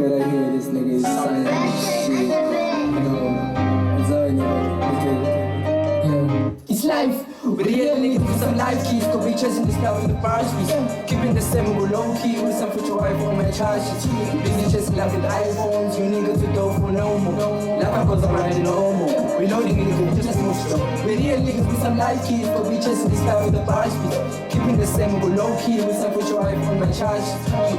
better hear this nigga is silent shit. It's life. With real niggas with some life keys. Could be chasing this love in the bars. Keeping the same with low key. With some future iPhone my charge. Busy chasing love with iPhones. You niggas with dope for no more. Love goes around and no more. Reloading niggas with just move slow. With real niggas with some life keys. Could be chasing this love with the bars. Keeping the same with low key. With some future iPhone my charge.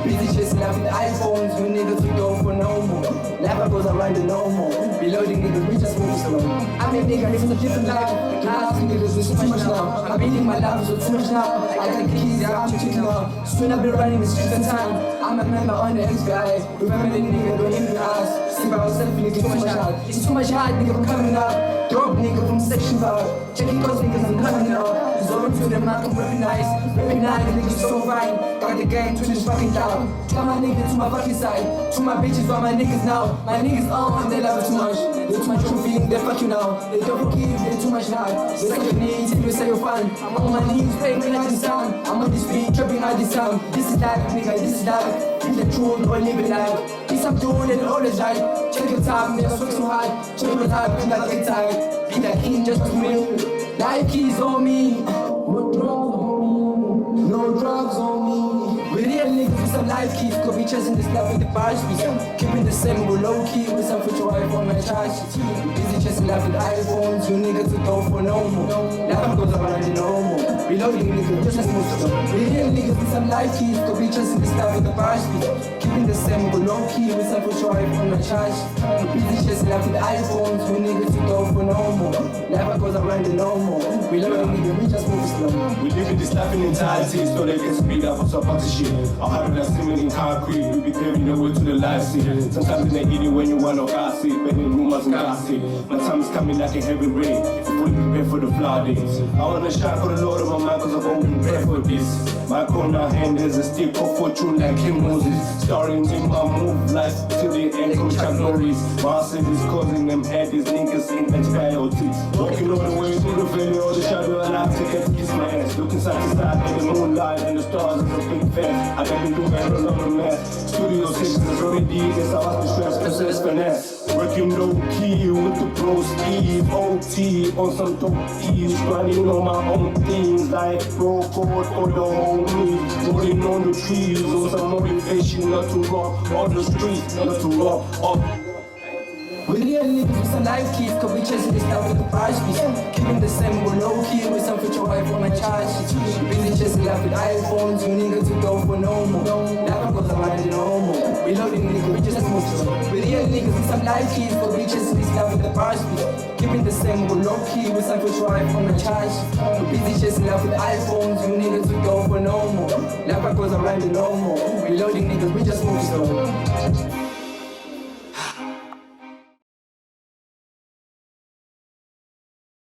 Busy chasing love with iPhones. You niggas with dope for no more. Love goes around and no more. Reloading niggas with just move slow. I'm a nigga living a different life. Last niggas with too much now. I'm eating my life with too much now. I got keys, yeah, I'm checking now. Soon I'll be running the streets in time. I'm a member on the FBI. Remember the nigga, don't hit the ass. See by myself, nigga, too much hard. It's too much hard, nigga, I'm coming out. Dope nigga from section 5. Checking those niggas, I'm coming out. Zowee to them, I can recognize. Recognize the niggas so fine. Got the gang to this fucking down. Got my niggas to my fucking side. To my bitches, all my niggas now. My niggas on, they love it too much. They're too much true feeling, they fuck you now. They don't forgive, they're too much hard. They suck your knees if you say you're fine. I'm on my knees, praying out this sound. I'm on this beat, trapping out this sound. This is life, nigga, this is life. Live the truth or live it life. This I'm doing it all the time. Check your time, nigga, work so hard. Check your time, nigga, get tired. Be that king just to win. Life keys on me. No drugs on me. With real niggas with some life keys. Could be chasing this love with the bars. Keeping the same with low key. With some future iPhone my charge. Busy chasing love with iPhones. You niggas with dope for no more. Love goes around and no more. Reloading niggas just move slow. With real niggas with some life keys. Could be chasing this love with the bars. Keeping the same with low key. With some future iPhone my charge. Busy chasing love with iPhones. You niggas with dope for no more. Love goes around and no more. Reloading niggas we just move slow. We live in this life in entirety, so they can speed up what's up to shit. I'll have that swimming in concrete, we be paving the way to the life scene. Sometimes they eat it when you want no gossip, bending rumors and gossip. My time is coming like a heavy rain, fully prepared for the floodings. I wanna shine for the Lord of my mind, cause I've always been prepared for this. My corner hand is a stick of fortune like King Moses. Starring in my move life till the end, come Chuck Norris. My sin is causing them head, these niggas in antibiotics. Walking all the way through the valley, all the shadow, and I take it to kiss my ass. Looking side to side in the moonlight and the stars is a big fan. I've been doing a lot of math. Studio sessions is already deep, it's how I can stress, cause it's finesse. Working low key with the pro Steve, OT on some dope E's. Running on my own things like bro code for the homies. Rolling on the trees on some motivation not to rock all the streets, not to rock up. With real niggas with some life keys. Could be chasing this love with the bars. Keeping the same with low key. With some future iPhone my charge. Busy chasing love with iPhones. You niggas with dope for no more. Love goes around and no more. Reloading niggas we just move slow. With real niggas with some life keys. Could be chasing this love with the bars. Keeping the same with low key. With some future iPhone my charge. Busy chasing love with iPhones. You niggas with dope for no more. Love goes around and no more. Reloading niggas we just move slow.